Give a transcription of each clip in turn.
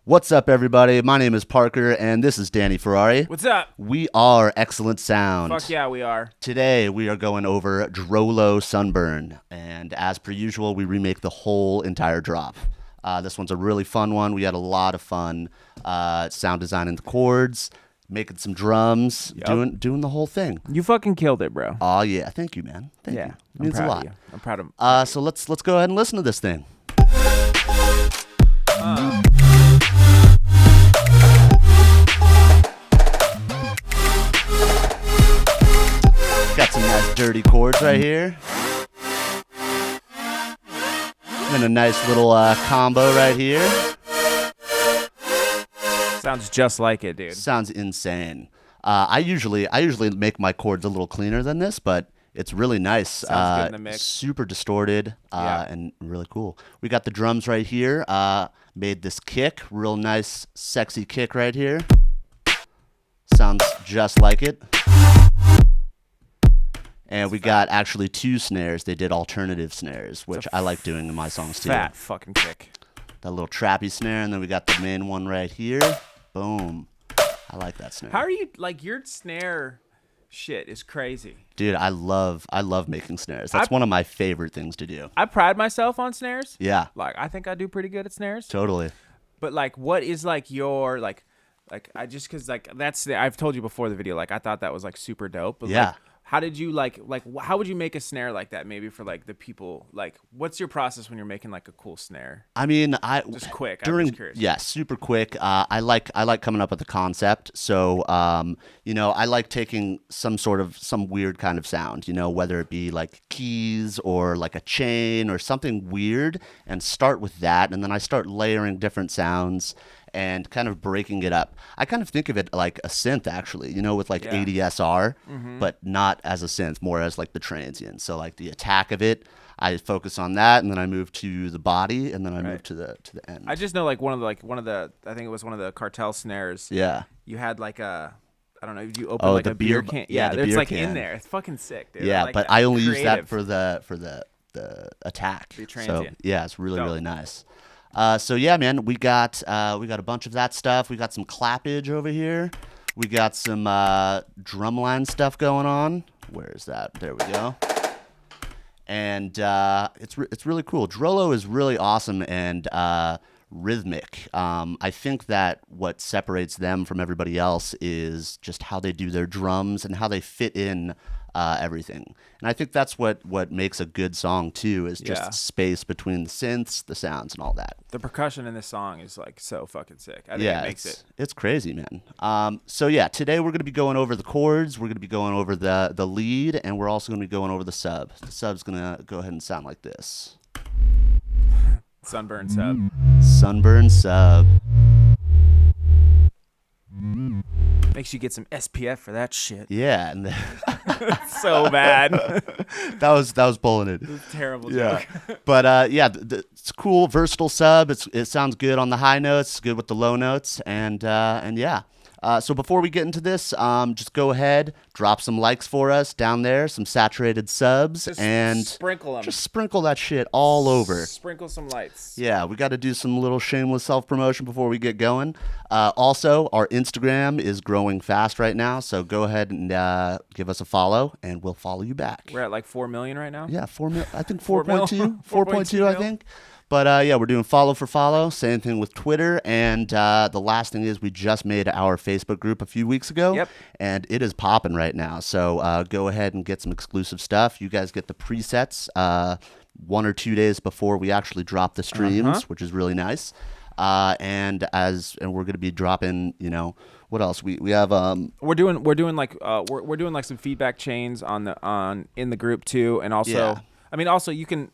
What's up, everybody? My name is Parker, and this is Danny Ferrari. What's up? We are Excellent Sound. Fuck yeah, we are. Today, we are going over DroeLoe Sunburn, and as per usual, we remake the whole entire drop. This one's a really fun one. We had a lot of fun sound designing the chords, making some drums, doing the whole thing. You fucking killed it, bro. Oh yeah, thank you, man. Thank you. It means a lot. I'm proud of you. So let's go ahead and listen to this thing. Got some nice dirty chords right here. And a nice little combo right here. Sounds just like it, dude. Sounds insane. I usually make my chords a little cleaner than this, but it's really nice. Sounds good in the mix. Super distorted and really cool. We got the drums right here. Made this kick, real nice, sexy kick right here. Sounds just like it. And we got actually two snares. They did alternative snares, which I like doing in my songs too. Fat fucking kick. That little trappy snare, and then we got the main one right here. Boom. I like that snare. How are you, like, your snare shit is crazy. Dude, I love making snares. That's one of my favorite things to do. I pride myself on snares. Yeah. Like, I think I do pretty good at snares. Totally. But, like, what is, like, your, like, I just, because, like, I've told you before the video, like, I thought that was, like, super dope. But, yeah. Like, how did you how would you make a snare like that? Maybe for like the people, like, what's your process when you're making like a cool snare? I mean, just quick. I'm just curious. Yeah, super quick. I like coming up with the concept. So, I like taking some weird kind of sound, whether it be like keys or like a chain or something weird, and start with that, and then I start layering different sounds and kind of breaking it up. I kind of think of it like a synth, actually, with like ADSR, but not as a synth, more as like the transient. So like the attack of it, I focus on that, and then I move to the body, and then I move to the end. I just know like one of the I think it was one of the cartel snares. Yeah. You had like a, I don't know, you open like a beer can. Yeah, the it's beer like can. in there. It's fucking sick, dude. Yeah, like but I only use that for the attack. The transient. So yeah, it's really nice. So yeah, man, we got a bunch of that stuff. We got some clappage over here. We got some drumline stuff going on. Where is that? There we go. And it's really cool. DroeLoe is really awesome and rhythmic. I think that what separates them from everybody else is just how they do their drums and how they fit in everything. And I think that's what makes a good song too, is just space between the synths, the sounds, and all that. The percussion in this song is like so fucking sick. I think it makes it's crazy, man. So yeah, today we're gonna be going over the chords, we're gonna be going over the lead, and we're also gonna be going over the sub. The sub's gonna go ahead and sound like this. Sunburn sub. Sunburn sub. Makes you get some SPF for that shit. Yeah, and so bad. that was pulling it. Terrible joke. But it's cool, versatile sub. It sounds good on the high notes, good with the low notes, and yeah. So before we get into this, just go ahead, drop some likes for us down there, some saturated subs, and sprinkle them. Just sprinkle that shit all over. Sprinkle some lights. Yeah, we got to do some little shameless self-promotion before we get going. Also, our Instagram is growing fast right now, so go ahead and give us a follow, and we'll follow you back. We're at like 4 million right now? Yeah, 4 million. I think 4.2. 4.2, I think. But yeah, we're doing follow for follow. Same thing with Twitter. And the last thing is we just made our Facebook group a few weeks ago. Yep. And it is popping right now. So go ahead and get some exclusive stuff. You guys get the presets 1 or 2 days before we actually drop the streams, which is really nice. And we're going to be dropping, what else? We have we're doing like some feedback chains in the group too, and also I mean also you can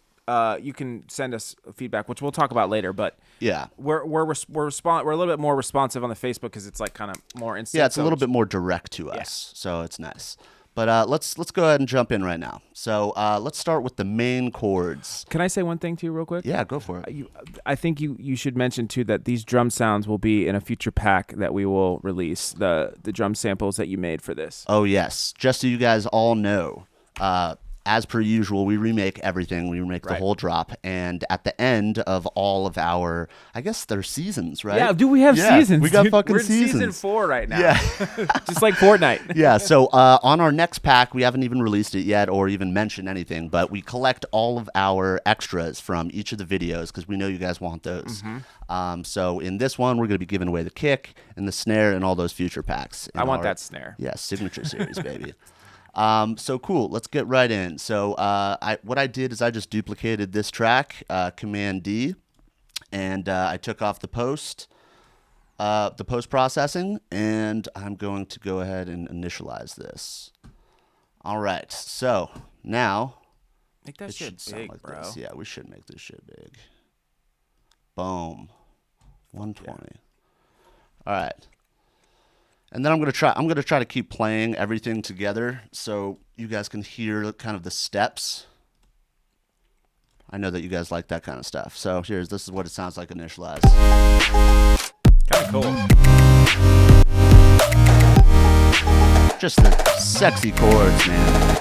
send us feedback, which we'll talk about later. But yeah, we're a little bit more responsive on the Facebook because it's like kind of more instant. Yeah, it's a little bit more direct to us, so it's nice. But let's go ahead and jump in right now. So let's start with the main chords. Can I say one thing to you real quick? Yeah, go for it. I think you should mention too that these drum sounds will be in a future pack that we will release, the drum samples that you made for this. Oh yes, just so you guys all know. as per usual, we remake everything. We remake the whole drop. And at the end of all of our, I guess they're seasons, right? Yeah, dude, we have seasons. We got dude. fucking We're in seasons. season 4 right now. Yeah. Just like Fortnite. Yeah, so on our next pack, we haven't even released it yet or even mentioned anything, but we collect all of our extras from each of the videos because we know you guys want those. So in this one, we're going to be giving away the kick and the snare and all those future packs. I want that snare. Yeah, signature series, baby. So cool. Let's get right in. So what I did is I just duplicated this track, Command D, and I took off the post processing, and I'm going to go ahead and initialize this. All right. So now Make that shit big, like bro. this. Yeah, we should make this shit big. Boom. 120. Yeah. All right. And then I'm gonna try to keep playing everything together so you guys can hear kind of the steps. I know that you guys like that kind of stuff. So this is what it sounds like initialized. Kind of cool. Just the sexy chords, man.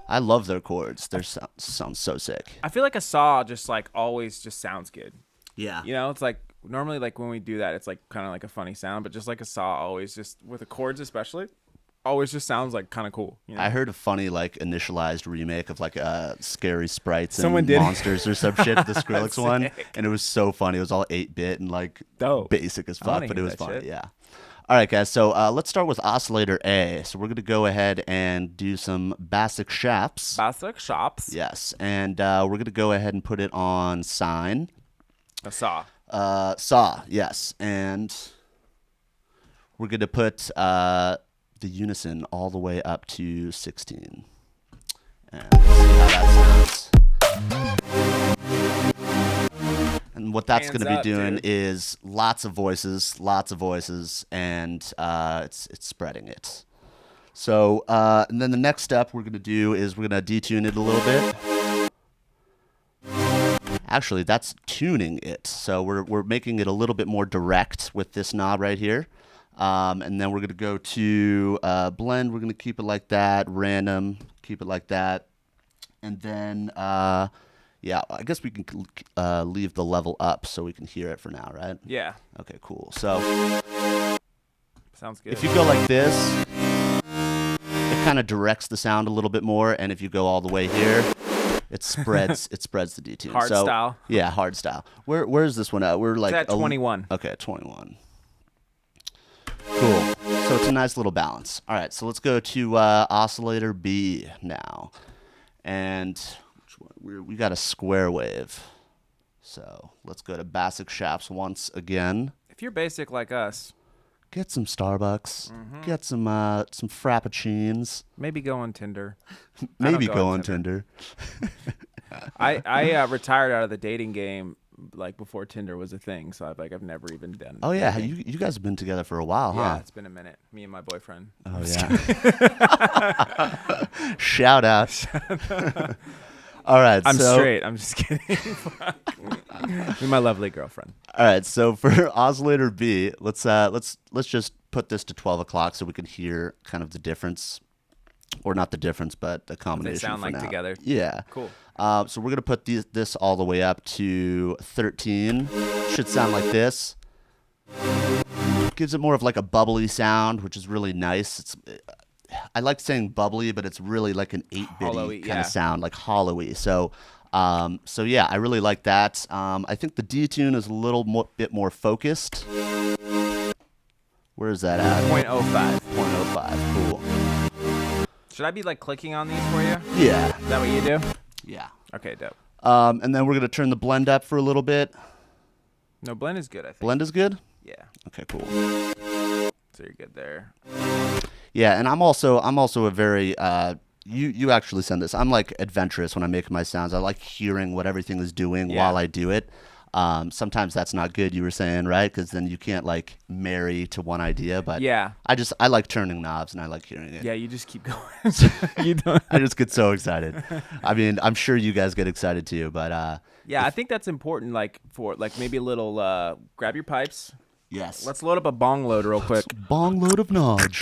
I love their chords. They sound so sick. I feel like a saw just like always just sounds good. Yeah. You know, it's like normally like when we do that, it's like kind of like a funny sound, but just like a saw always just with the chords especially, always just sounds like kind of cool. You know? I heard a funny like initialized remake of like scary sprites Someone and did. monsters or some shit, the Skrillex one, and it was so funny. It was all 8-bit and like basic as fuck, but it was funny. Shit. Yeah. All right, guys. So let's start with oscillator A. So we're gonna go ahead and do some basic shaps. Basic shops. Yes, and we're gonna go ahead and put it on sine. A saw. Saw. Yes, and we're gonna put the unison all the way up to 16. And let's see how that sounds. And what that's going to be doing is lots of voices, and it's spreading it. So, and then the next step we're going to do is we're going to detune it a little bit. Actually, that's tuning it. So we're making it a little bit more direct with this knob right here. And then we're going to go to blend. We're going to keep it like that. Random, keep it like that. And then, yeah, I guess we can leave the level up so we can hear it for now, right? Yeah. Okay, cool. So sounds good. If you go like this, it kind of directs the sound a little bit more. And if you go all the way here, it spreads the detune. Hard style. Yeah, hard style. Where's this one at? We're like it's at 21. Okay, 21. Cool. So it's a nice little balance. All right, so let's go to oscillator B now. And we got a square wave. So let's go to basic shafts once again. If you're basic like us, get some Starbucks. Get some Frappuccinos. Maybe go on Tinder. Maybe go on Tinder. I retired out of the dating game like before Tinder was a thing, so I've never even done. Oh yeah, you guys have been together for a while, huh? Yeah, it's been a minute. Me and my boyfriend. Oh yeah. Shout out. All right, I'm straight. I'm just kidding. With my lovely girlfriend. All right, so for oscillator B, let's just put this to 12 o'clock so we can hear kind of the difference, or not the difference, but the combination. They sound for like now. together. Yeah. Cool. So we're gonna put this all the way up to 13. Should sound like this. Gives it more of like a bubbly sound, which is really nice. I like saying bubbly, but it's really like an 8-bitty kind of sound, like hollowy. So yeah, I really like that. I think the detune is a little bit more focused. Where is that at? 0.05. 0.05. Cool. Should I be like clicking on these for you? Yeah. Is that what you do? Yeah. Okay, dope. And then we're gonna turn the blend up for a little bit. No, blend is good, I think. Blend is good? Yeah. Okay, cool. So you're good there. Yeah, and I'm also a very you actually send this. I'm like adventurous when I make my sounds. I like hearing what everything is doing while I do it. Sometimes that's not good, you were saying, right? Because then you can't like marry to one idea. But yeah, I like turning knobs and I like hearing it. Yeah, you just keep going. You don't. I just get so excited. I mean, I'm sure you guys get excited too, but yeah, I think that's important. Like for like maybe a little grab your pipes. Yes. Let's load up a bong load real quick. Bong load of knowledge.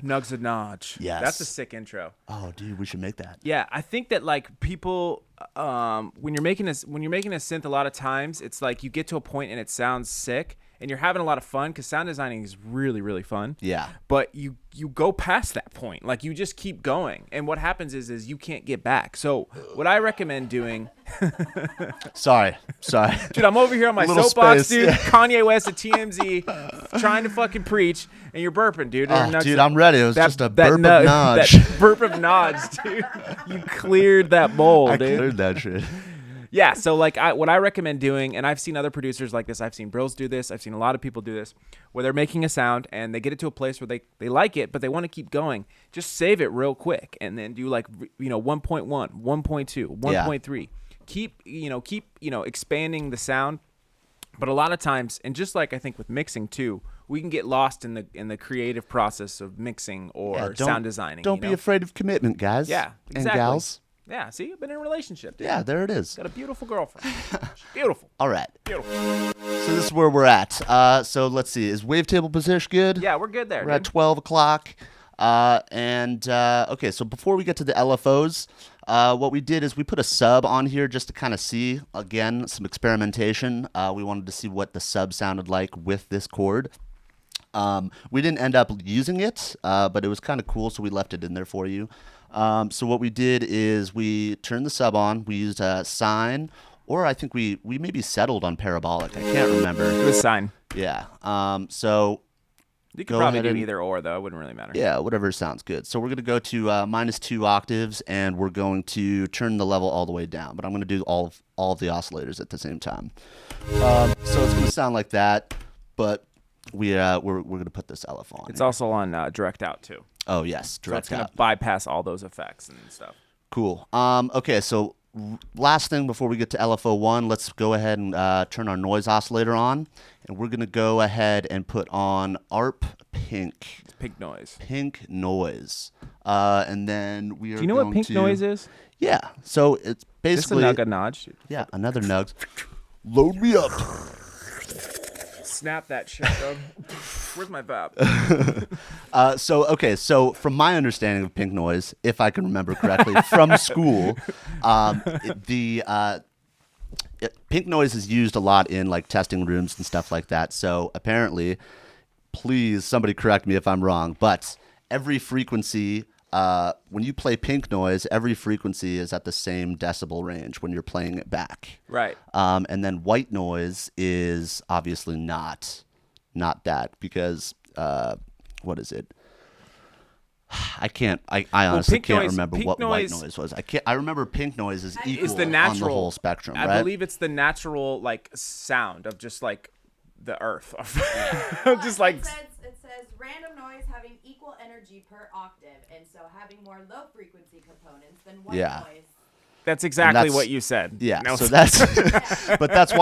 Nugs and Nodge. Yes. That's a sick intro. Oh, dude, we should make that. Yeah, I think that like people, when you're making a synth, a lot of times it's like you get to a point and it sounds sick, and you're having a lot of fun because sound designing is really, really fun. Yeah. But you go past that point, like you just keep going, and what happens is you can't get back. So what I recommend doing. Sorry. Dude, I'm over here on my Little soapbox, space, dude. yeah. Kanye West at TMZ, trying to fucking preach, and you're burping, dude. Dude, I'm ready. It was just a burp of Nodge. That burp of Nodge, dude. You cleared that bowl, dude. I cleared that shit. Yeah, so like what I recommend doing, and I've seen other producers like this. I've seen Brills do this. I've seen a lot of people do this, where they're making a sound and they get it to a place where they like it, but they want to keep going. Just save it real quick and then do like 1.1, 1.2, 1.3. Keep expanding the sound. But a lot of times, and just like I think with mixing too, we can get lost in the creative process of mixing or sound designing. Don't be afraid of commitment, guys. Yeah, exactly. And gals. Yeah, see, I've been in a relationship, dude. Yeah, there it is. Got a beautiful girlfriend. She's beautiful. All right. Beautiful. So this is where we're at. So let's see. Is wavetable position good? Yeah, we're good there. We're at 12 o'clock. Okay, so before we get to the LFOs, what we did is we put a sub on here just to kind of see, again, some experimentation. We wanted to see what the sub sounded like with this chord. We didn't end up using it, but it was kind of cool, so we left it in there for you. So what we did is we turned the sub on. We used a sine, or I think we maybe settled on parabolic. I can't remember. It was sine. Yeah. So you could probably do either or, though. It wouldn't really matter. Yeah, whatever sounds good. So we're going to go to -2 octaves, and we're going to turn the level all the way down. But I'm going to do all of the oscillators at the same time. So it's going to sound like that, but we're going to put this LFO on. It's also on direct out, too. Oh, yes, direct so it's going out. to bypass all those effects and stuff. Cool. Okay, so last thing before we get to LFO1, let's go ahead and turn our noise oscillator on. And we're going to go ahead and put on ARP Pink. It's pink noise. Pink noise. And then we are Do you know what pink noise is? Yeah. So it's basically... This is a nudge. Yeah, another nugs. Load me up. Snap that shit, bro. Where's my vape? So from my understanding of pink noise, if I can remember correctly, from school, pink noise is used a lot in like testing rooms and stuff like that. So apparently, please somebody correct me if I'm wrong, but every frequency, when you play pink noise, every frequency is at the same decibel range when you're playing it back. Right. And then white noise is obviously not that because what is it? I honestly can't remember what white noise was. I remember pink noise is equal the natural, on the whole spectrum, right? I believe it's the natural like sound of just like the earth. Just like it says random noise having equal energy per octave, and so having more low frequency components than white noise. That's exactly what you said. Yeah. No, so but that's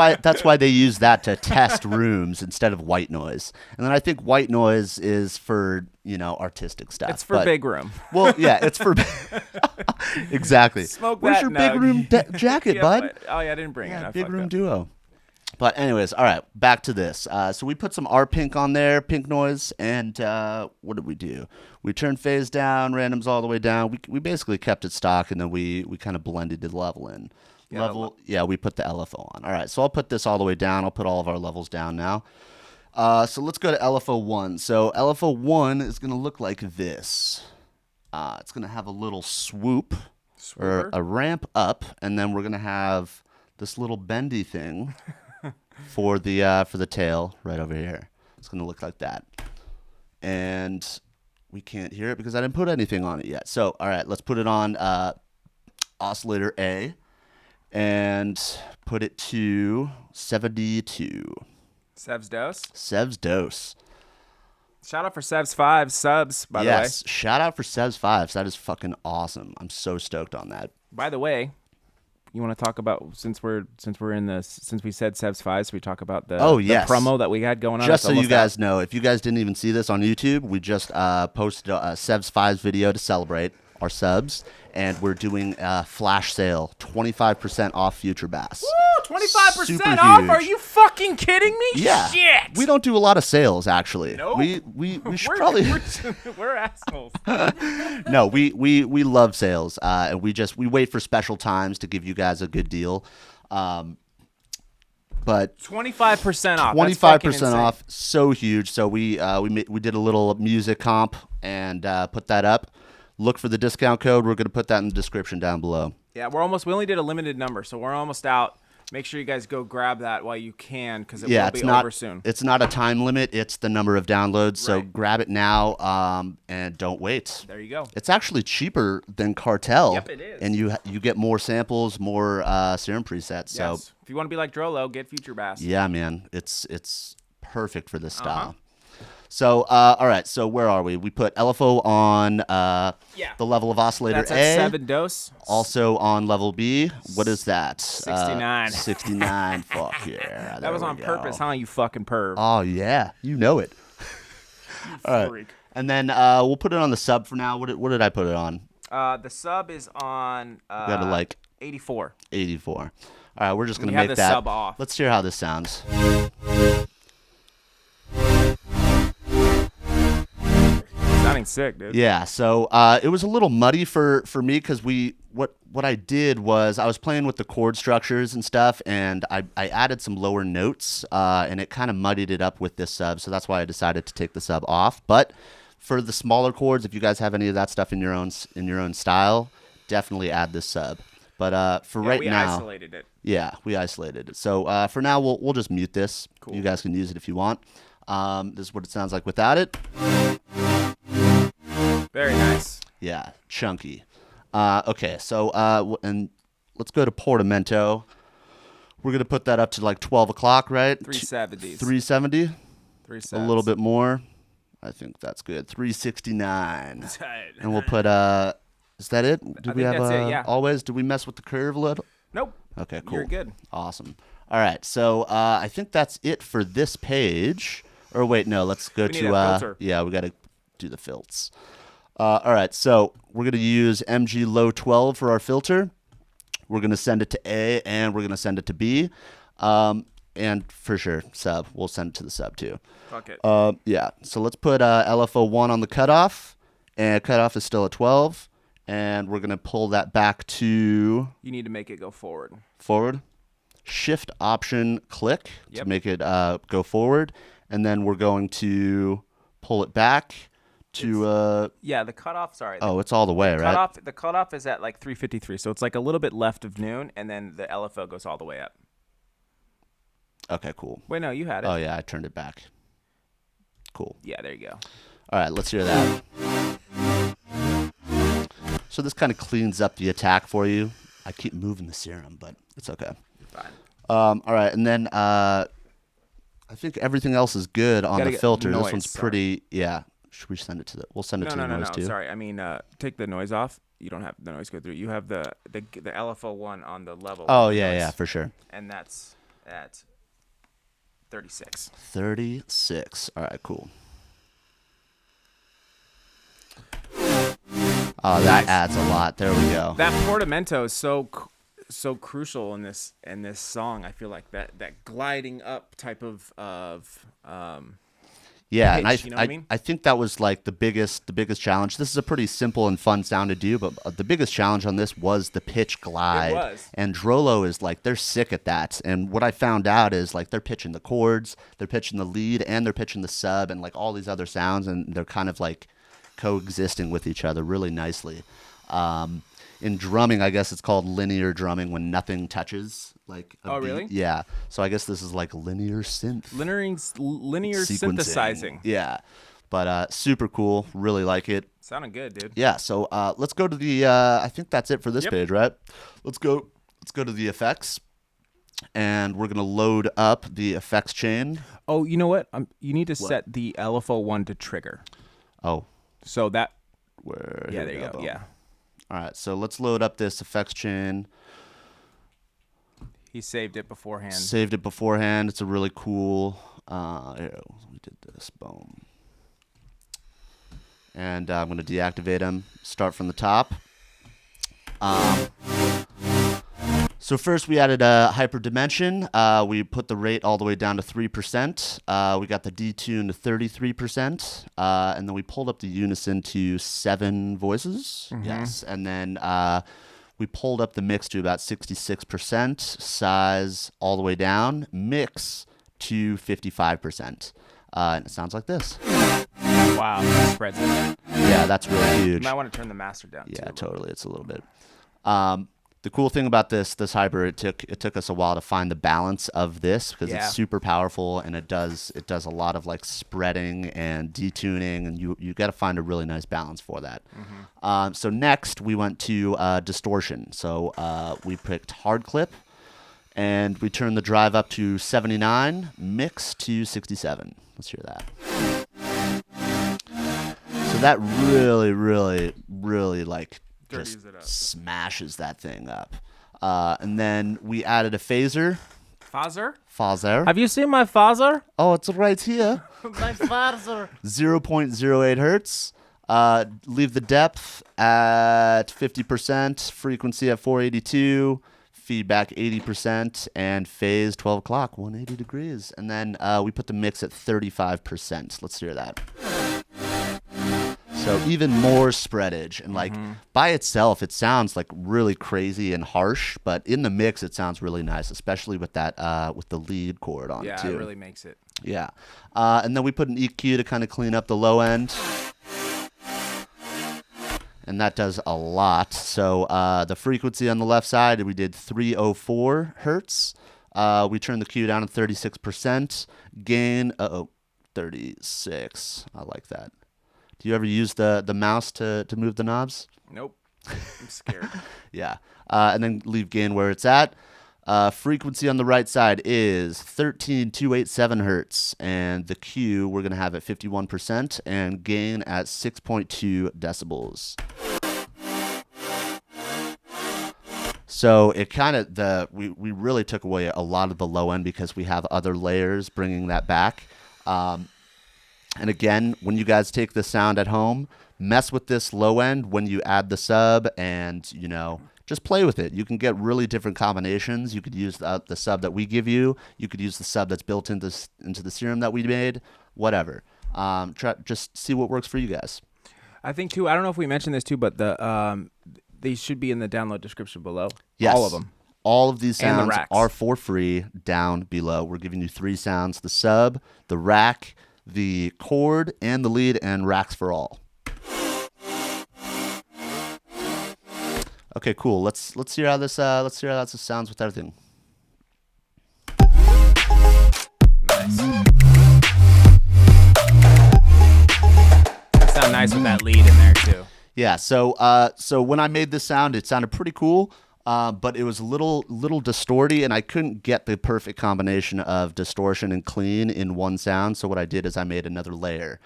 why they use that to test rooms instead of white noise. And then I think white noise is for, artistic stuff. It's for big room. Well, yeah, it's for exactly. Smoke Where's that your nug. big room jacket, bud? Oh yeah, I didn't bring it. Big room duo. But anyways, all right, back to this. So we put some R pink on there, pink noise, and what did we do? We turned phase down, randoms all the way down. We basically kept it stock, and then we kind of blended the level in. We put the LFO on. All right, so I'll put this all the way down. I'll put all of our levels down now. So let's go to LFO1. So LFO1 is going to look like this. It's going to have a little swoop or a ramp up, and then we're going to have this little bendy thing for the tail right over here. It's going to look like that. And we can't hear it because I didn't put anything on it yet. So, all right, let's put it on oscillator A and put it to 72. Sev's dose. Sev's dose. Shout out for Sev's 5 subs, by the way. Yes, shout out for Sev's 5s. That is fucking awesome. I'm so stoked on that. By the way, you want to talk about since we said Sev's 5s, we talk about the promo that we had going on. Just so you guys know, if you guys didn't even see this on YouTube, we just posted a Sev's 5s video to celebrate. our subs, and we're doing a flash sale, 25% off Future Bass. Woo, 25% Super off? huge. Are you fucking kidding me? Yeah. Shit. We don't do a lot of sales, actually. Nope. We should probably. We're assholes. No, we love sales, and we wait for special times to give you guys a good deal. But 25% off. 25% off, so huge. So we did a little music comp and put that up. Look for the discount code. We're going to put that in the description down below. Yeah, we only did a limited number, so we're almost out. Make sure you guys go grab that while you can, because it will be over soon. It's not a time limit. It's the number of downloads. So Right. grab it now, and don't wait. There you go. It's actually cheaper than Cartel. Yep, it is. And you get more samples, more Serum presets. So Yes. If you want to be like DroeLoe, get Future Bass. yeah, man, it's perfect for this style. So all right, so where are we? We put LFO on the level of oscillator That's A. at 7 dose. Also on level B. What is that? 69. 69. Fuck yeah. That was on purpose, huh? You fucking perv. Oh yeah, you know it. All right. Freak. And then we'll put it on the sub for now. What did I put it on? The sub is on Got to like 84. 84. All right, we're just gonna We have make the that. sub off. Let's hear how this sounds. Sounding sick, dude. Yeah, so it was a little muddy for me because what I did was I was playing with the chord structures and stuff, and I added some lower notes, and it kind of muddied it up with this sub, so that's why I decided to take the sub off. But for the smaller chords, if you guys have any of that stuff in your own style, definitely add this sub. But for right we now, isolated it. yeah, we isolated it. So for now, we'll just mute this. Cool. You guys can use it if you want. This is what it sounds like without it. Very nice. Yeah, chunky. Okay, so and let's go to portamento. We're gonna put that up to like 12 o'clock, right? 370s. 370. 370s. A little bit more. I think that's good. 369. Tight. And we'll put Is that it? Do we think have that's it, yeah. always? Do we mess with the curve a little? Nope. Okay, cool. You're good. Awesome. All right, so I think that's it for this page. Or wait, no, let's go We to need a filter. yeah, we got to do the filts. All right, so we're going to use MG Low 12 for our filter. We're going to send it to A, and we're going to send it to B. And for sure, sub. We'll send it to the sub, too. Fuck it. Yeah, so let's put LFO 1 on the cutoff, and cutoff is still at 12. And we're going to pull that back to You need to make it go forward. forward. Shift Option click Yep. to make it go forward. And then we're going to pull it back to Yeah, the cutoff. Sorry. oh, it's all the way, right? The cutoff is at like 3:53, so it's like a little bit left of noon, and then the LFO goes all the way up. Okay, cool. Wait, no, you had it. Oh yeah, I turned it back. Cool. Yeah, there you go. All right, let's hear that. So this kind of cleans up the attack for you. I keep moving the Serum, but it's okay. Fine. All right, and then I think everything else is good on Gotta the get filter. noise, This one's sorry. pretty. Yeah. Should we send it to the? We'll send it to the noise too. Sorry, I mean, take the noise off. You don't have the noise go through. You have the LFO one on the level. Oh with the yeah, noise, yeah, for sure. and that's at 36. 36. All right, cool. Oh, that adds a lot. There we go. That portamento is so crucial in this song. I feel like that gliding up type of Yeah, and pitch, you know what I mean? I think that was like the biggest challenge. This is a pretty simple and fun sound to do, but the biggest challenge on this was the pitch glide. It was. And DroeLoe is like, they're sick at that. And what I found out is like they're pitching the chords, they're pitching the lead, and they're pitching the sub and like all these other sounds, and they're kind of like coexisting with each other really nicely. In drumming, I guess it's called linear drumming when nothing touches. Like a Oh, beat. really? Yeah. So I guess this is like linear synth. linear Sequencing. synthesizing. Yeah. But super cool. Really like it. Sounding good, dude. Yeah. So let's go to the I think that's it for this Yep. page, right? Let's go to the effects. And we're gonna load up the effects chain. Oh, you know what? You need to set the LFO one to trigger. Oh, So that where yeah, here there we you go. boom. Yeah. All right, so let's load up this effects chain. He saved it beforehand. Saved it beforehand. It's a really cool. Here, we did this. Boom. and I'm going to deactivate them. Start from the top. So first we added a hyperdimension. We put the rate all the way down to 3%. We got the detune to 33%. And then we pulled up the unison to 7 voices. Yes. And then we pulled up the mix to about 66%. Size all the way down. Mix to 55%. And it sounds like this. Wow, that spreads it. Yeah, that's really huge. You might want to turn the master down. Yeah, too. totally. It's a little bit. The cool thing about this hybrid, it took us a while to find the balance of this because it's super powerful and it does a lot of like spreading and detuning, and you got to find a really nice balance for that. So next we went to distortion. So we picked hard clip and we turned the drive up to 79, mix to 67. Let's hear that. So that really, really, really like just smashes that thing up. And then we added a phaser. Phaser. Have you seen my phaser? Oh, it's right here. My phaser. 0.08 hertz. Leave the depth at 50%, frequency at 482, feedback 80%, and phase 12 o'clock, 180 degrees. And then we put the mix at 35%. Let's hear that. So even more spreadage, and like by itself, it sounds like really crazy and harsh, but in the mix, it sounds really nice, especially with that with the lead chord on it too. Yeah, it really makes it. Yeah, and then we put an EQ to kind of clean up the low end, and that does a lot. So the frequency on the left side, we did 304 hertz. We turned the Q down to 36%. Gain, 36. I like that. Do you ever use the mouse to move the knobs? Nope. I'm scared. Yeah. And then leave gain where it's at. Frequency on the right side is 13,287 hertz. And the Q we're going to have at 51% and gain at 6.2 decibels. So it kind of, we really took away a lot of the low end because we have other layers bringing that back. And again, when you guys take the sound at home, mess with this low end when you add the sub and, you know, just play with it. You can get really different combinations. You could use the sub that we give you. You could use the sub that's built into the Serum that we made, whatever. Just see what works for you guys. I think, too, I don't know if we mentioned this, too, but these should be in the download description below. Yes. All of them. All of these sounds the are for free down below. We're giving you 3 sounds: the sub, the rack, the chord, and the lead, and racks for all. Okay, cool. Let's hear how this sounds with everything. Nice. That sound nice with that lead in there too. Yeah. So when I made this sound, it sounded pretty cool. But it was a little distorty, and I couldn't get the perfect combination of distortion and clean in one sound. So what I did is I made another layer.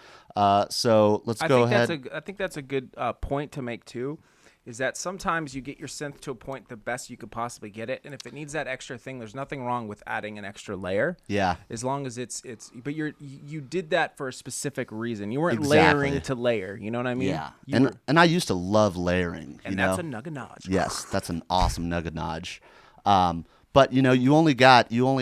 So let's go ahead. I think that's a good point to make too, is that sometimes you get your synth to a point the best you could possibly get it, and if it needs that extra thing, there's nothing wrong with adding an extra layer. Yeah. As long as it's but you did that for a specific reason. You weren't Exactly. layering to layer. You know what I mean? Yeah. And I used to love layering. And that's a nugget-nodge. Yes, that's an awesome nugget-nodge. But you know, you only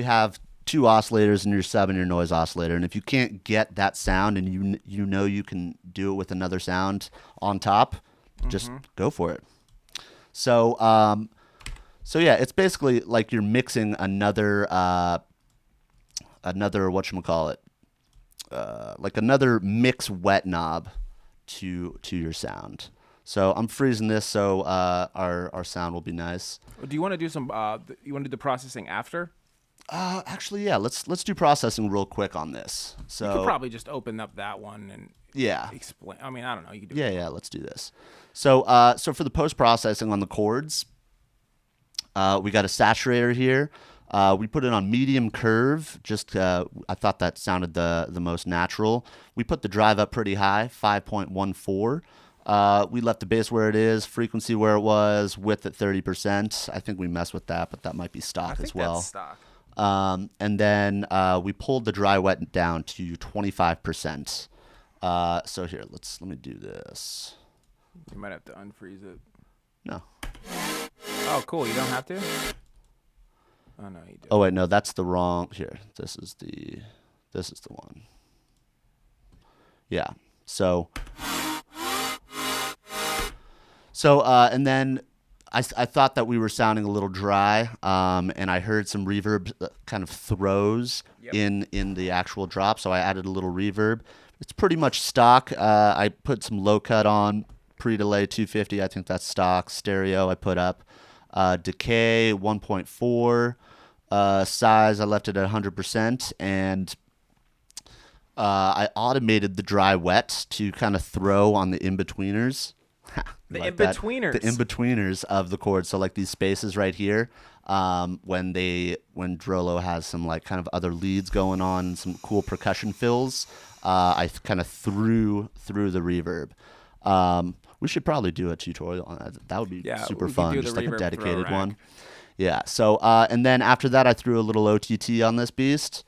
have 2 oscillators in your sub and your noise oscillator, and if you can't get that sound, and you know you can do it with another sound on top, just go for it. So yeah, it's basically like you're mixing another whatchamacallit, like another mix wet knob to your sound. So I'm freezing this so our sound will be nice. Do you want to do some? You want to do the processing after? Actually, yeah. Let's do processing real quick on this. So You could probably just open up that one and yeah. explain. I mean, I don't know. You could do Yeah, let's do this. So for the post-processing on the chords, we got a saturator here. We put it on medium curve. Just I thought that sounded the most natural. We put the drive up pretty high, 5.14. We left the bass where it is, frequency where it was, width at 30%. I think we messed with that, but that might be stock as well. That's stock. And then we pulled the dry wet down to 25%. So here, let me do this. You might have to unfreeze it. No. Oh, cool. You don't have to? Oh, no, you do. Oh, wait, no, that's the wrong. Here, this is the one. Yeah. So, and then I thought that we were sounding a little dry, and I heard some reverb kind of throws in the actual drop, so I added a little reverb. It's pretty much stock. I put some low cut on, pre-delay 250. I think that's stock. Stereo I put up. Decay 1.4. Size I left it at 100%, and I automated the dry wet to kind of throw on the in-betweeners. The Like in-betweeners. that. The in-betweeners of the chords. So like these spaces right here, when DroeLoe has some like kind of other leads going on, some cool percussion fills, I kind of threw the reverb. We should probably do a tutorial on that. That would be super fun, just like a dedicated one. Yeah. So and then after that, I threw a little OTT on this beast.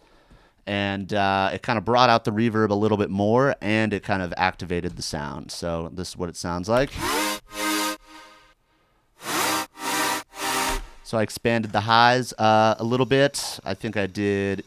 And it kind of brought out the reverb a little bit more, and it kind of activated the sound. So this is what it sounds like. So I expanded the highs a little bit. I think I did,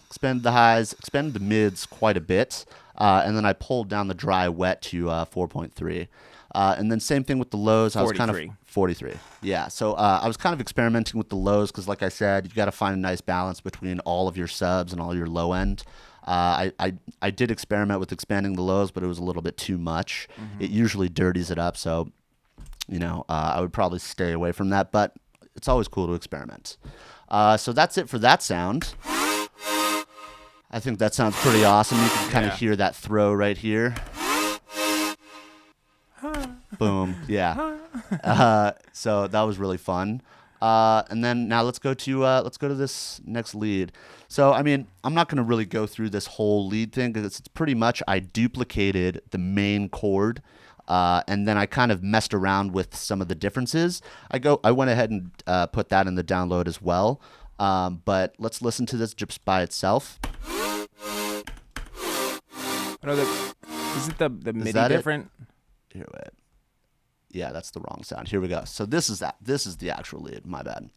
expanded the highs, expanded the mids quite a bit. And then I pulled down the dry wet to 4.3. And then same thing with the lows. I was kind of 43. Yeah. So I was kind of experimenting with the lows because, like I said, you got to find a nice balance between all of your subs and all your low end. I did experiment with expanding the lows, but it was a little bit too much. Mm-hmm. It usually dirties it up. So, I would probably stay away from that. But it's always cool to experiment. So that's it for that sound. I think that sounds pretty awesome. You can kind of hear that throw right here. Boom. Yeah. So that was really fun. And then now let's go to this next lead. So I mean, I'm not going to really go through this whole lead thing because it's pretty much I duplicated the main chord, and then I kind of messed around with some of the differences. I went ahead and put that in the download as well. But let's listen to this just by itself. Isn't the MIDI different? Here, wait. Yeah, that's the wrong sound. Here we go. So this is the actual lead. My bad.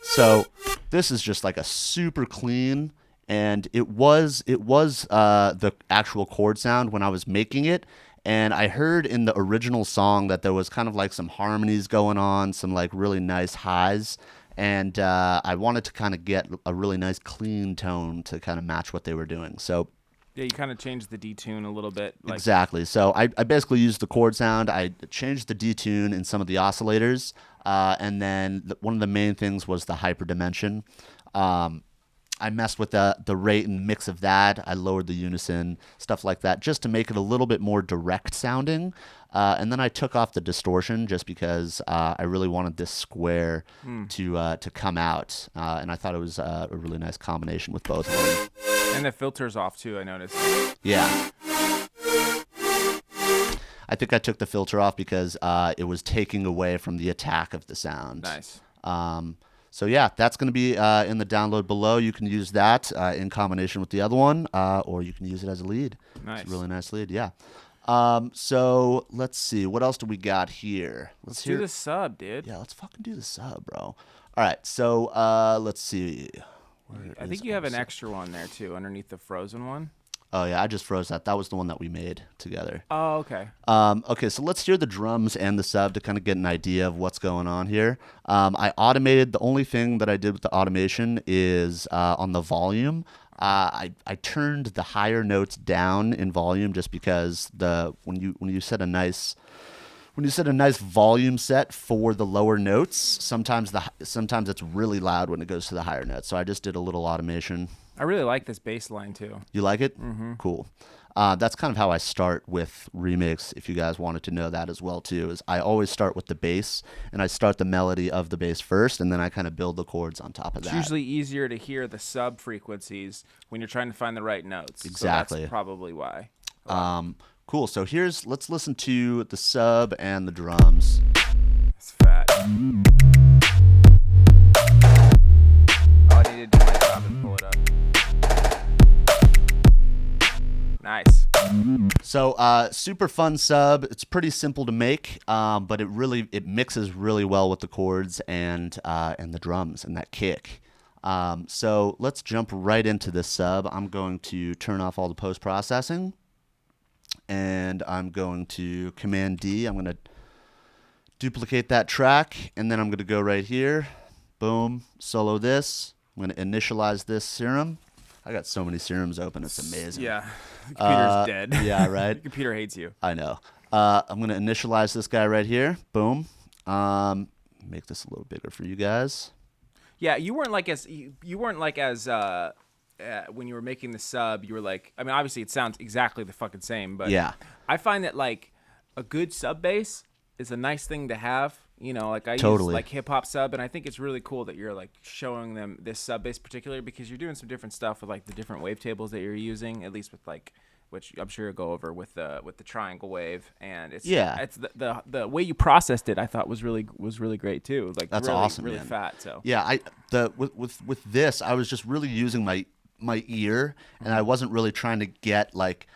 So this is just like a super clean, and it was the actual chord sound when I was making it. And I heard in the original song that there was kind of like some harmonies going on, some like really nice highs. And I wanted to kind of get a really nice clean tone to kind of match what they were doing. So yeah, you kind of changed the detune a little bit. Exactly. So I basically used the chord sound. I changed the detune in some of the oscillators. And then one of the main things was the hyperdimension. I messed with the rate and mix of that. I lowered the unison, stuff like that, just to make it a little bit more direct sounding. And then I took off the distortion just because I really wanted this square to come out. And I thought it was a really nice combination with both of them. And the filter's off too, I noticed. Yeah. I think I took the filter off because it was taking away from the attack of the sound. Nice. So yeah, that's going to be in the download below. You can use that in combination with the other one, or you can use it as a lead. Nice. It's a really nice lead, yeah. So let's see. What else do we got here? Let's do the sub, dude. Yeah, let's fucking do the sub, bro. All right, so let's see. I think you have an extra one there, too, underneath the frozen one. Oh, yeah, I just froze that. That was the one that we made together. Oh, okay. Okay, so let's hear the drums and the sub to kind of get an idea of what's going on here. I automated. The only thing that I did with the automation is on the volume. I turned the higher notes down in volume just because when you set a nice volume set for the lower notes, sometimes it's really loud when it goes to the higher notes. So I just did a little automation. I really like this bass line too. You like it? Mm-hmm. Cool. That's kind of how I start with remakes, if you guys wanted to know that as well too, is I always start with the bass, and I start the melody of the bass first, and then I kind of build the chords on top of that. It's usually easier to hear the sub frequencies when you're trying to find the right notes. Exactly. So that's probably why. Cool. So let's listen to the sub and the drums. It's fat. Oh, I needed to do my job and pull it up. So super fun sub. It's pretty simple to make, but it mixes really well with the chords and the drums and that kick. So let's jump right into this sub. I'm going to turn off all the post processing, and I'm going to Command D. I'm going to duplicate that track, and then I'm going to go right here. Boom, solo this. I'm going to initialize this Serum. I got so many Serums open, it's amazing. Yeah, the computer's dead. Yeah, right? The computer hates you. I know. I'm going to initialize this guy right here. Boom. Make this a little bigger for you guys. Yeah, you weren't like as when you were making the sub, you were like, I mean, obviously it sounds exactly the fucking same, but Yeah. I find that like a good sub bass is a nice thing to have. You know, like I use Totally. like hip hop sub, and I think it's really cool that you're like showing them this sub bass particularly because you're doing some different stuff with like the different wavetables that you're using, at least with like, which I'm sure you'll go over with the triangle wave, and it's the way you processed it I thought was really great too. Like That's really, awesome, really man. fat. So Yeah, with this, I was just really using my ear, and I wasn't really trying to get like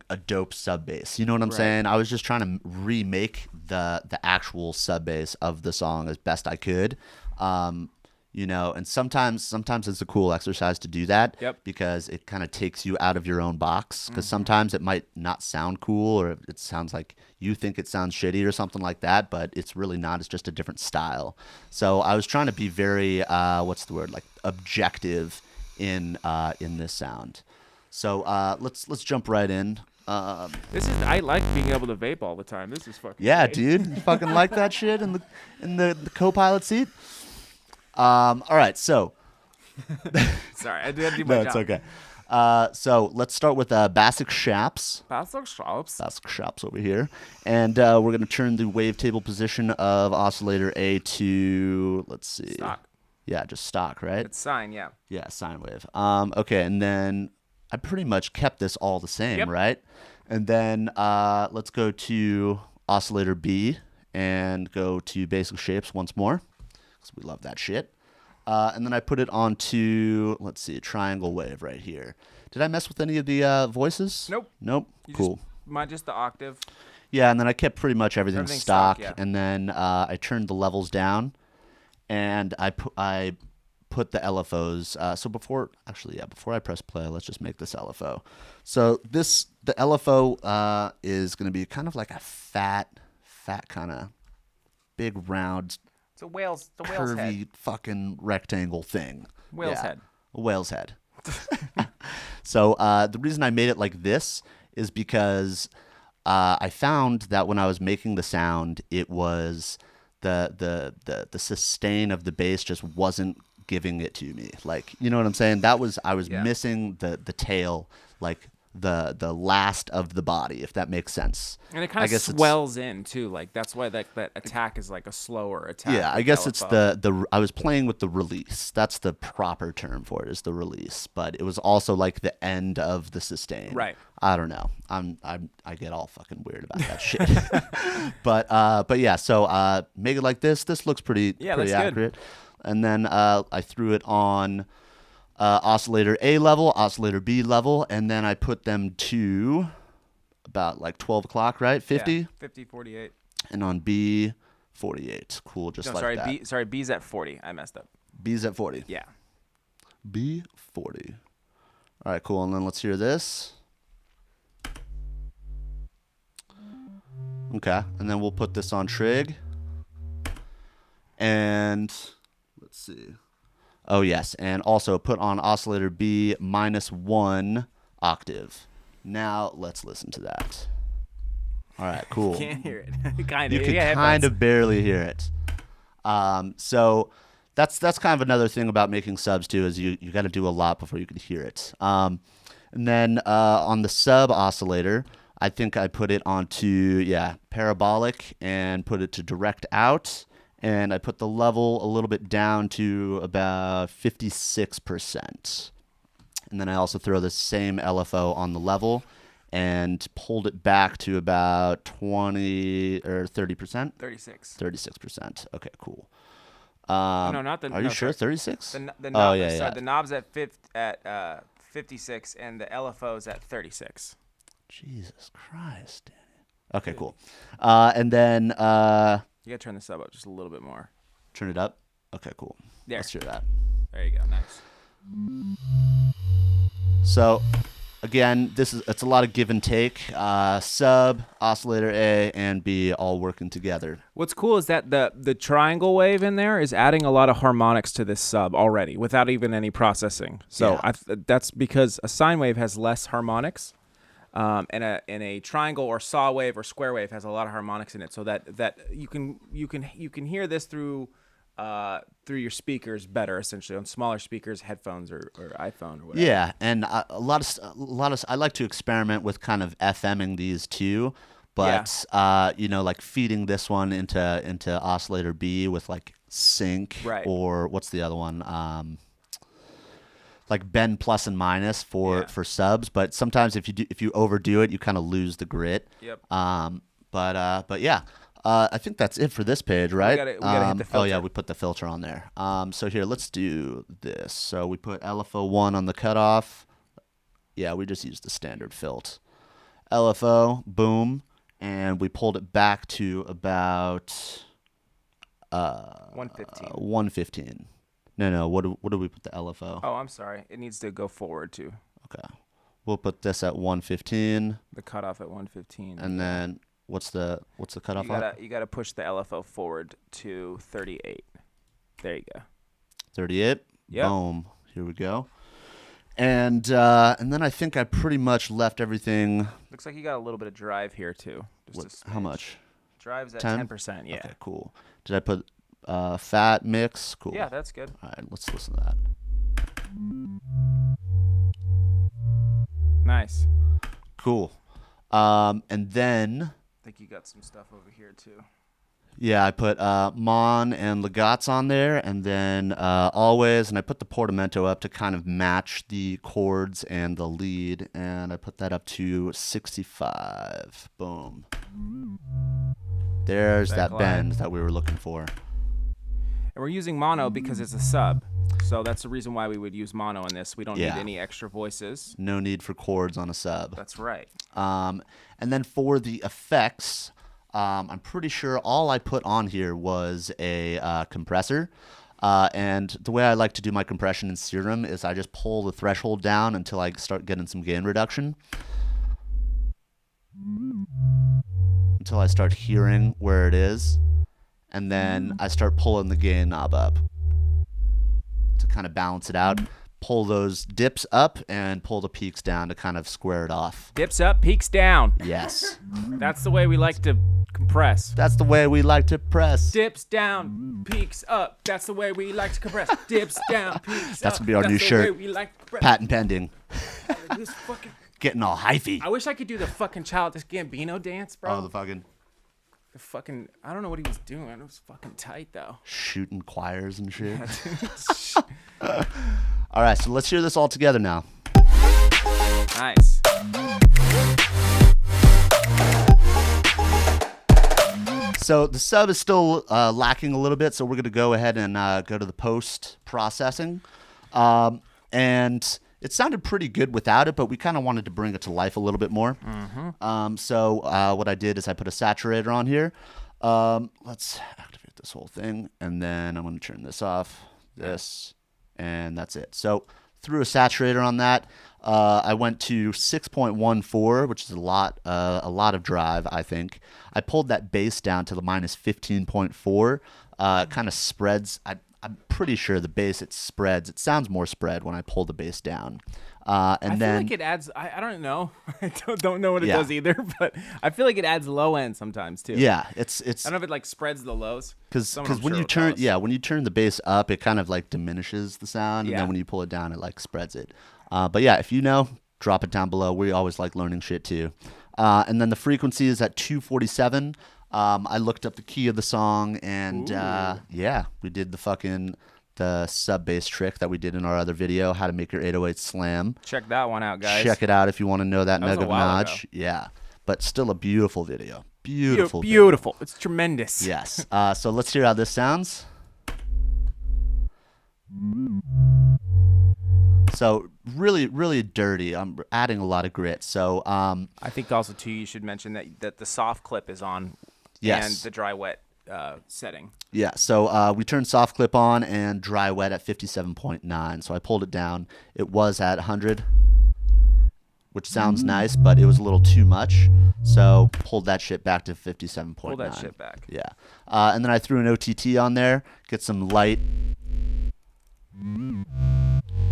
a dope sub bass. You know what I'm saying? I was just trying to remake the actual sub bass of the song as best I could. You know, and sometimes it's a cool exercise to do that. Yep. Because it kind of takes you out of your own box. Because sometimes it might not sound cool, or it sounds like you think it sounds shitty or something like that, but it's really not. It's just a different style. So I was trying to be very like objective in this sound. So let's jump right in. I like being able to vape all the time. This is fucking Yeah, great. dude, you fucking like that shit in the co-pilot seat. All right, so Sorry, I did do my job. it's okay. So let's start with basic shaps. Basic shops. Basic shaps over here, and we're gonna turn the wavetable position of oscillator A to, let's see, Stock. Yeah, just stock, right? It's sine, yeah. Yeah, sine wave. Okay, and then I pretty much kept this all the same, Yep. right? And then let's go to oscillator B and go to basic shapes once more, because we love that shit. And then I put it onto, let's see, a triangle wave right here. Did I mess with any of the voices? Nope. Nope. Cool. Just the octave. Yeah, and then I kept pretty much everything Everything's stock, stock, yeah. and then I turned the levels down, and I put the LFOs. So before I press play, let's just make this LFO. So the LFO is going to be kind of like a fat kind of big round, It's a whale's curvy head. fucking rectangle thing. Whale's head. A whale's head. So the reason I made it like this is because I found that when I was making the sound, it was the sustain of the bass just wasn't giving it to me. Like, you know what I'm saying? I was missing the tail, like the last of the body, if that makes sense. And it kind of swells in too. Like that's why that attack is like a slower attack. Yeah, I guess it's I was playing with the release. That's the proper term for it, is the release. But it was also like the end of the sustain. Right. I don't know. I get all fucking weird about that shit. But yeah, so make it like this. This looks pretty that's accurate. good. And then I threw it on oscillator A level, oscillator B level, and then I put them to about like 12 o'clock, right? 50? Yeah, 50, 48. And on B, 48. Cool, just like that. B's at 40. I messed up. B's at 40. Yeah. B 40. All right, cool. And then let's hear this. Okay, and then we'll put this on trig. And let's see. Oh, yes, and also put on oscillator B -1 octave. Now let's listen to that. All right, cool. You can't hear it. Kind of. You can kind of barely hear it. So that's kind of another thing about making subs too, is you got to do a lot before you can hear it. And then on the sub oscillator, I think I put it onto parabolic and put it to direct out, and I put the level a little bit down to about 56%. And then I also throw the same LFO on the level and pulled it back to about 20 or 30%. 36. 36%. Okay, cool. No, not the. Are you sure? 36? The knob, Oh, yeah. The knob's at 56, and the LFO's at 36. Jesus Christ, Danny. Okay, cool. And then You gotta turn the sub up just a little bit more. turn it up. Okay, cool. There. Let's hear that. There you go. Nice. So, again, it's a lot of give and take. Sub, oscillator A, and B all working together. What's cool is that the triangle wave in there is adding a lot of harmonics to this sub already without even any processing. So Yeah. that's because a sine wave has less harmonics, and a triangle or saw wave or square wave has a lot of harmonics in it. So that you can hear this through your speakers better, essentially, on smaller speakers, headphones, or iPhone or whatever. Yeah, and a lot of I like to experiment with kind of FMing these too, but like feeding this one into oscillator B with like sync, Right. or what's the other one? Like bend plus and minus for subs, but sometimes if you overdo it, you kind of lose the grit. Yep. But yeah. I think that's it for this page, right? We gotta hit the filter. Oh yeah, we put the filter on there. So here, let's do this. So we put LFO1 on the cutoff. Yeah, we just used the standard filter. LFO, boom, and we pulled it back to about 115. 115. No. What do we put the LFO? Oh, I'm sorry. It needs to go forward too. Okay, we'll put this at 115, The cutoff at 115. and then what's the cutoff? You gotta push the LFO forward to 38. There you go. 38. Yep. Boom. Here we go. And then I think I pretty much left everything. Looks like you got a little bit of drive here too. How much? Drive's at 10? 10%. Yeah. Okay, cool. Did I put fat mix? Cool. Yeah, that's good. All right, let's listen to that. Nice. Cool. And then, I think you got some stuff over here too. yeah, I put Mon and Legats on there, and then Always, and I put the portamento up to kind of match the chords and the lead, and I put that up to 65. Boom. There's that Backline. bend that we were looking for. And we're using mono because it's a sub. So that's the reason why we would use mono in this. We don't need any extra voices. No need for chords on a sub. That's right. And then for the effects, I'm pretty sure all I put on here was a compressor. And the way I like to do my compression in Serum is I just pull the threshold down until I start getting some gain reduction. Until I start hearing where it is. And then I start pulling the gain knob up to kind of balance it out. Pull those dips up and pull the peaks down to kind of square it off. Dips up, peaks down. Yes. That's the way we like to compress. That's the way we like to press. Dips down, peaks up. That's the way we like to compress. Dips down, peaks up. That's gonna be our new the shirt. way we like to compress. Patent pending. This fucking... Getting all hyphy. I wish I could do the fucking Childish Gambino dance, bro. Oh, the fucking I don't know what he was doing. It was fucking tight, though. shooting choirs and shit. All right, so let's hear this all together now. Nice. So the sub is still lacking a little bit, so we're going to go ahead and go to the post-processing. And it sounded pretty good without it, but we kind of wanted to bring it to life a little bit more. So what I did is I put a saturator on here. Let's activate this whole thing, and then I'm going to turn this off, and that's it. So threw a saturator on that. I went to 6.14, which is a lot of drive, I think. I pulled that bass down to the minus 15.4. It kind of spreads. I'm pretty sure the bass, it spreads. It sounds more spread when I pull the bass down. I feel like it adds. I don't know. I don't know what it does either, but I feel like it adds low end sometimes too. Yeah, it's. I don't know if it like spreads the lows. Because when you turn the bass up, it kind of like diminishes the sound, and then when you pull it down, it like spreads it. But yeah, if you know, drop it down below. We always like learning shit too. And then the frequency is at 247. I looked up the key of the song, and we did the sub bass trick that we did in our other video, how to make your 808 slam. Check that one out, guys. Check it out if you want to know that was a mega while notch. ago. Yeah, but still a beautiful video. Beautiful. Beautiful. It's tremendous. Yes. So let's hear how this sounds. So really, really dirty. I'm adding a lot of grit. So I think also too you should mention that the soft clip is on, Yes. and the dry wet setting. yeah. So we turned soft clip on and dry wet at 57.9. So I pulled it down. It was at 100, which sounds nice, but it was a little too much. So pulled that shit back to 57.9. Pull that shit back. Yeah. And then I threw an OTT on there, get some light.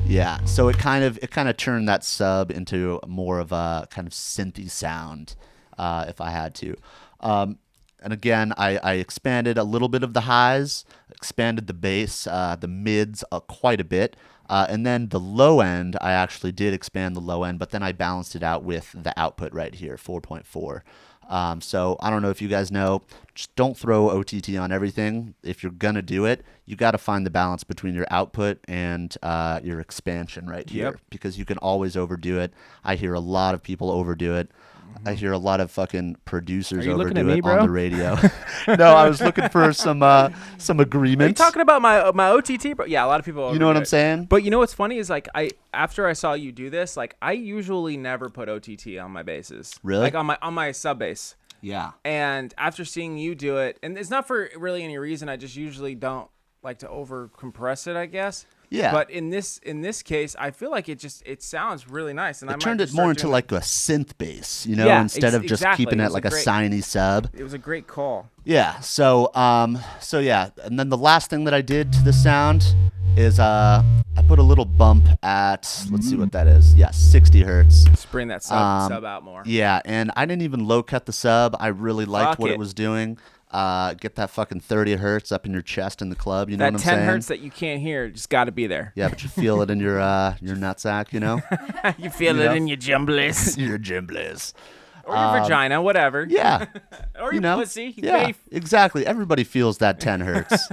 Yeah. So it kind of turned that sub into more of a kind of synthy sound, if I had to. And again, I expanded a little bit of the highs, expanded the bass, the mids quite a bit. And then the low end, I actually did expand the low end, but then I balanced it out with the output right here, 4.4. So I don't know if you guys know, just don't throw OTT on everything. If you're going to do it, you got to find the balance between your output and your expansion right here, Yep. because you can always overdo it. I hear a lot of people overdo it. I hear a lot of fucking producers Are you looking overdo at me, it bro? on the radio. No, I was looking for some Are you agreement. talking about my OTT, bro? Yeah, a lot of people. You know what overdo I'm it. saying? But you know what's funny is like after I saw you do this, like I usually never put OTT on my basses. Really? Like on my sub bass. Yeah. And after seeing you do it, and it's not for really any reason, I just usually don't like to over compress it, I guess. Yeah. But in this case, I feel like it sounds really nice, and I It might turned it just more start into doing like a synth bass, you know, Yeah, instead of just exactly. keeping It it was like a a great- shiny sub. It was a great call. Yeah. So yeah, and then the last thing that I did to the sound is I put a little bump at, let's see what that is. Yeah, 60 hertz. Just bring that sub out more. Yeah, and I didn't even low cut the sub. I really liked Fuck what it. it was doing. Get that fucking 30 hertz up in your chest in the club. You know That what I'm 10 saying? hertz that you can't hear just got to be there. Yeah, but you feel it in your nutsack, you know? You feel You it know? in your jumblies Your gymblies. or your vagina, whatever. Yeah. Or your You know? pussy. You Yeah, may- exactly. Everybody feels that 10 hertz.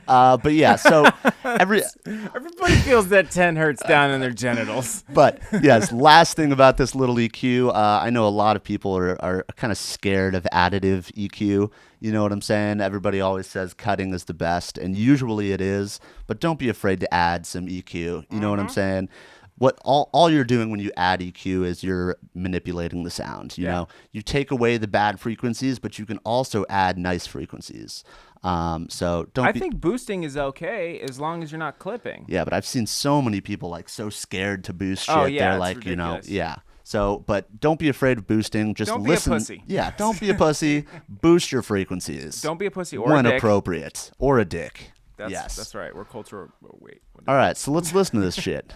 But yeah, so Everybody feels that 10 hertz down in their genitals. But yes, last thing about this little EQ, I know a lot of people are kind of scared of additive EQ. You know what I'm saying? Everybody always says cutting is the best, and usually it is. But don't be afraid to add some EQ. You know what I'm saying? What all you're doing when you add EQ is you're manipulating the sound. You know, you take away the bad frequencies, but you can also add nice frequencies. So don't. I think boosting is okay as long as you're not clipping. Yeah, but I've seen so many people like so scared to boost shit. Oh, yeah, They're it's like, you know, ridiculous. yeah. So, but don't be afraid of boosting. Just Don't be a listen. pussy. Yeah, don't be a pussy. Boost your frequencies. Don't be a pussy or when a dick. appropriate, or a dick. That's, yes. That's right. We're cultural. Oh, wait. All right, so let's listen to this shit.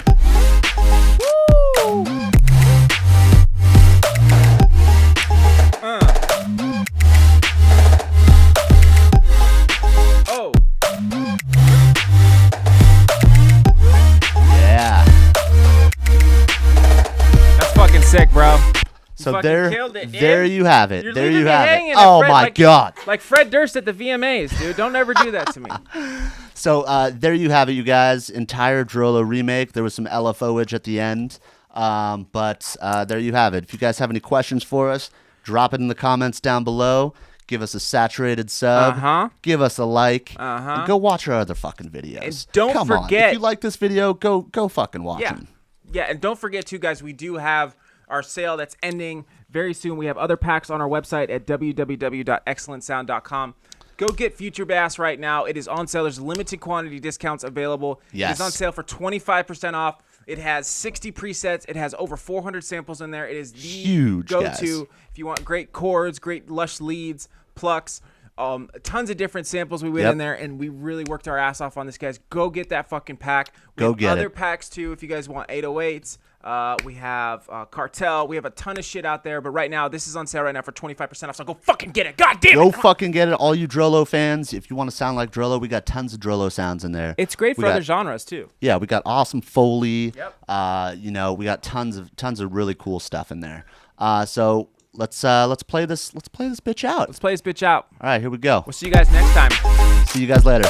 Oh. Yeah. That's fucking sick, bro. So fucking there, killed it, dude. there you have it. You're there leaving you me have hanging it. at Oh Fred, my like- god. Like Fred Durst at the VMAs, dude. Don't ever do that to me. So there you have it, you guys. Entire DroeLoe remake. There was some LFO-age at the end, but there you have it. If you guys have any questions for us, drop it in the comments down below. Give us a saturated sub. Uh-huh. Give us a like. Uh-huh. And go watch our other fucking videos. And don't Come on. forget- If you like this video, go fucking watch Yeah. them. Yeah, and don't forget too, guys, we do have our sale that's ending very soon. We have other packs on our website at www.xlnsound.com. Go get Future Bass right now. It is on sale. There's limited quantity discounts available. Yes. It is on sale for 25% off. It has 60 presets. It has over 400 samples in there. It is the Huge, go-to guys. if you want great chords, great lush leads, plucks, tons of different samples we went Yep. in there, and we really worked our ass off on this, guys. Go get that fucking pack. We Go have get other it. packs too if you guys want 808s. We have Cartel. We have a ton of shit out there, but right now this is on sale right now for 25% off. So go fucking get it. God damn it. Go fucking get it. All you DroeLoe fans, if you want to sound like DroeLoe, we got tons of DroeLoe sounds in there. It's great We for other got- genres too. Yeah, we got awesome Foley. Yep. You know, we got tons of really cool stuff in there. So let's play this bitch out. Let's play this bitch out. All right, here we go. We'll see you guys next time. See you guys later.